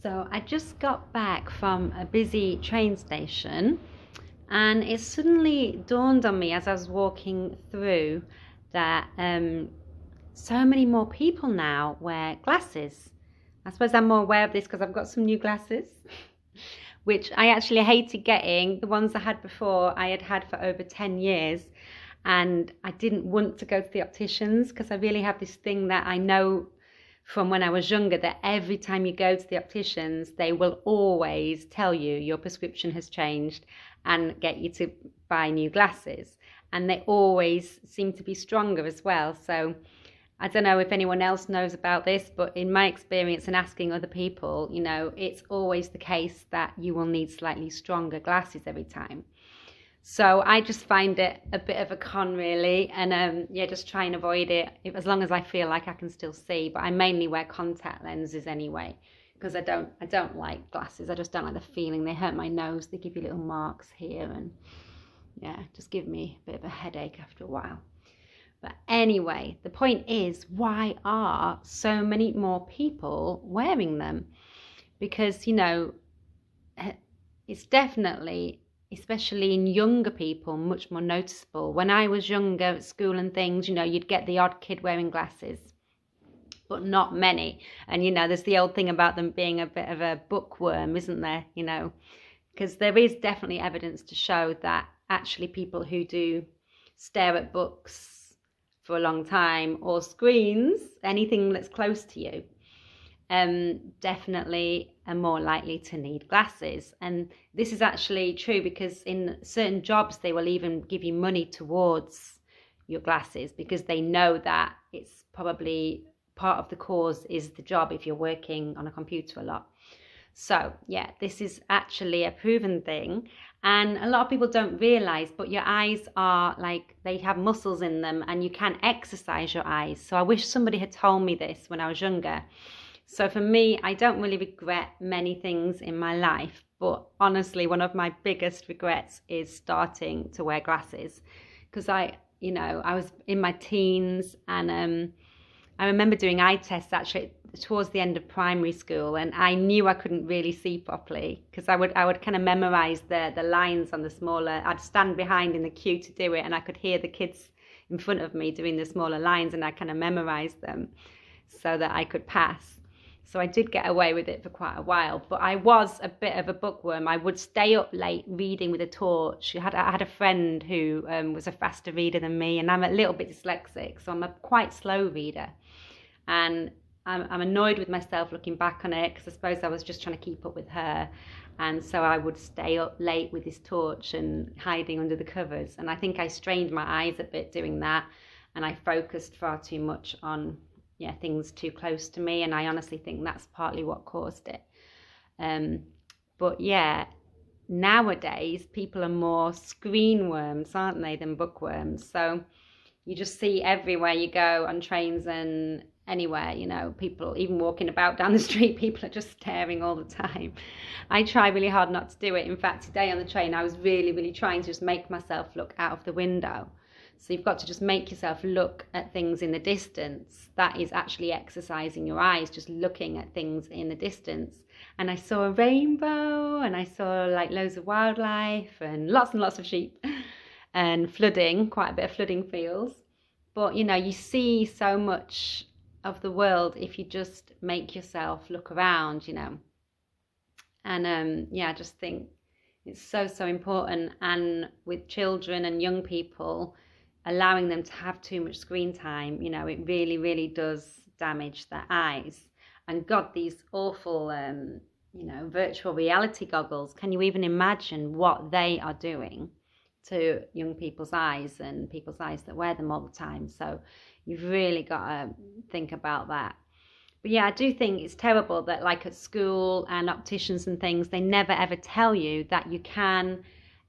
So I just got back from a busy train station, and it suddenly dawned on me as I was walking through that so many more people now wear glasses. I suppose I'm more aware of this because I've got some new glasses, which I actually hated getting. The ones I had before, I had had for over 10 years, and I didn't want to go to the opticians because I really have this thing that I know from when I was younger, that every time you go to the opticians, they will always tell you your prescription has changed and get you to buy new glasses. And they always seem to be stronger as well. So I don't know if anyone else knows about this, but in my experience and asking other people, it's always the case that you will need slightly stronger glasses every time. So I just find it a bit of a con, really, and just try and avoid it as long as I feel like I can still see. But I mainly wear contact lenses anyway, because I don't like glasses. I just don't like the feeling. They hurt my nose. They give you little marks here, and just give me a bit of a headache after a while. But anyway, the point is, why are so many more people wearing them? Because it's definitely, especially in younger people, much more noticeable. When I was younger at school and things, you'd get the odd kid wearing glasses, but not many. And, there's the old thing about them being a bit of a bookworm, isn't there? Because there is definitely evidence to show that actually people who do stare at books for a long time or screens, anything that's close to you, definitely are more likely to need glasses. And this is actually true because in certain jobs they will even give you money towards your glasses because they know that it's probably part of the cause is the job if you're working on a computer a lot. So this is actually a proven thing, and a lot of people don't realize, but your eyes are like, they have muscles in them and you can exercise your eyes. So I wish somebody had told me this when I was younger. So for me, I don't really regret many things in my life, but honestly, one of my biggest regrets is starting to wear glasses because I was in my teens, and I remember doing eye tests actually towards the end of primary school, and I knew I couldn't really see properly because I would kind of memorize the lines on the smaller. I'd stand behind in the queue to do it, and I could hear the kids in front of me doing the smaller lines, and I kind of memorized them so that I could pass. So I did get away with it for quite a while, but I was a bit of a bookworm. I would stay up late reading with a torch. I had a friend who was a faster reader than me, and I'm a little bit dyslexic, so I'm a quite slow reader. And I'm annoyed with myself looking back on it because I suppose I was just trying to keep up with her. And so I would stay up late with this torch and hiding under the covers. And I think I strained my eyes a bit doing that, and I focused far too much on things too close to me, and I honestly think that's partly what caused it. But nowadays people are more screen worms, aren't they, than bookworms. So you just see everywhere you go, on trains and anywhere, people even walking about down the street, people are just staring all the time. I try really hard not to do it. In fact, today on the train I was really, really trying to just make myself look out of the window. So you've got to just make yourself look at things in the distance. That is actually exercising your eyes, just looking at things in the distance. And I saw a rainbow, and I saw like loads of wildlife and lots of sheep and flooding, quite a bit of flooding feels. But you see so much of the world if you just make yourself look around, And I just think it's so important. And with children and young people, allowing them to have too much screen time, it really, really does damage their eyes. And God, these awful, virtual reality goggles, can you even imagine what they are doing to young people's eyes and people's eyes that wear them all the time? So you've really got to think about that. But I do think it's terrible that like at school and opticians and things, they never ever tell you that you can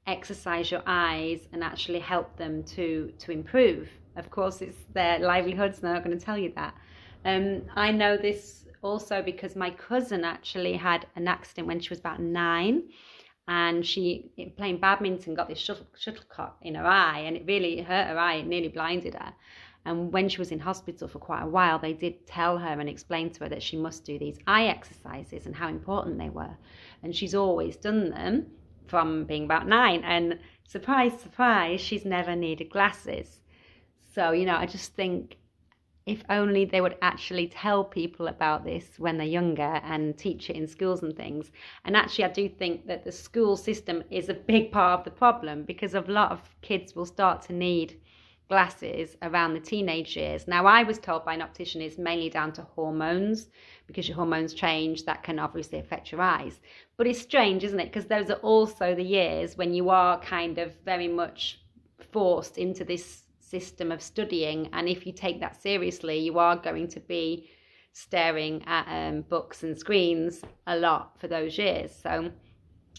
exercise your eyes and actually help them to improve. Of course, it's their livelihoods, and they're not going to tell you that. I know this also because my cousin actually had an accident when she was about 9, and she, playing badminton, got this shuttlecock in her eye, and it really hurt her eye. It nearly blinded her. And when she was in hospital for quite a while, they did tell her and explain to her that she must do these eye exercises and how important they were. And she's always done them from being about 9. And surprise, surprise, she's never needed glasses. So, you know, I just think if only they would actually tell people about this when they're younger and teach it in schools and things. And actually, I do think that the school system is a big part of the problem, because a lot of kids will start to need glasses around the teenage years. Now, I was told by an optician it's mainly down to hormones, because your hormones change, that can obviously affect your eyes. But it's strange, isn't it? Because those are also the years when you are kind of very much forced into this system of studying, and if you take that seriously, you are going to be staring at books and screens a lot for those years. So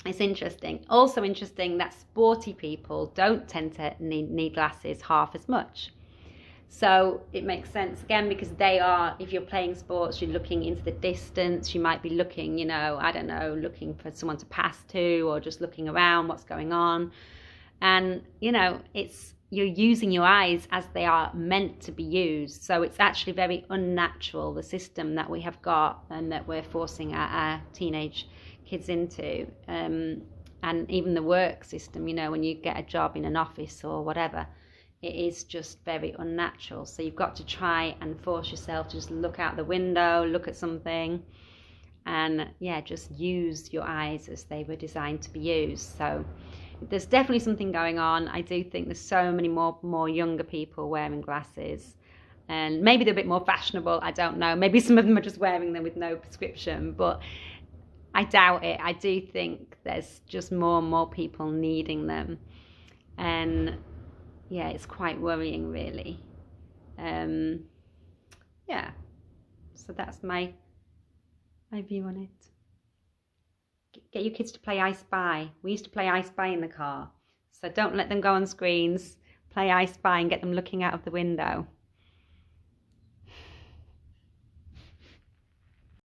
it's interesting. Also interesting that sporty people don't tend to need glasses half as much. So it makes sense again, because they are, if you're playing sports, you're looking into the distance, you might be looking, you know, I don't know, looking for someone to pass to, or just looking around what's going on. And, you know, you're using your eyes as they are meant to be used. So it's actually very unnatural, the system that we have got and that we're forcing our teenage kids into. And even the work system, you know, when you get a job in an office or whatever, it is just very unnatural. So you've got to try and force yourself to just look out the window, look at something, and yeah, just use your eyes as they were designed to be used. So there's definitely something going on. I do think there's so many more younger people wearing glasses, and maybe they're a bit more fashionable, I don't know. Maybe some of them are just wearing them with no prescription, but I doubt it. I do think there's just more and more people needing them, and yeah, it's quite worrying, really. Yeah, so that's my view on it. Get your kids to play I Spy. We used to play I Spy in the car. So don't let them go on screens. Play I Spy and get them looking out of the window.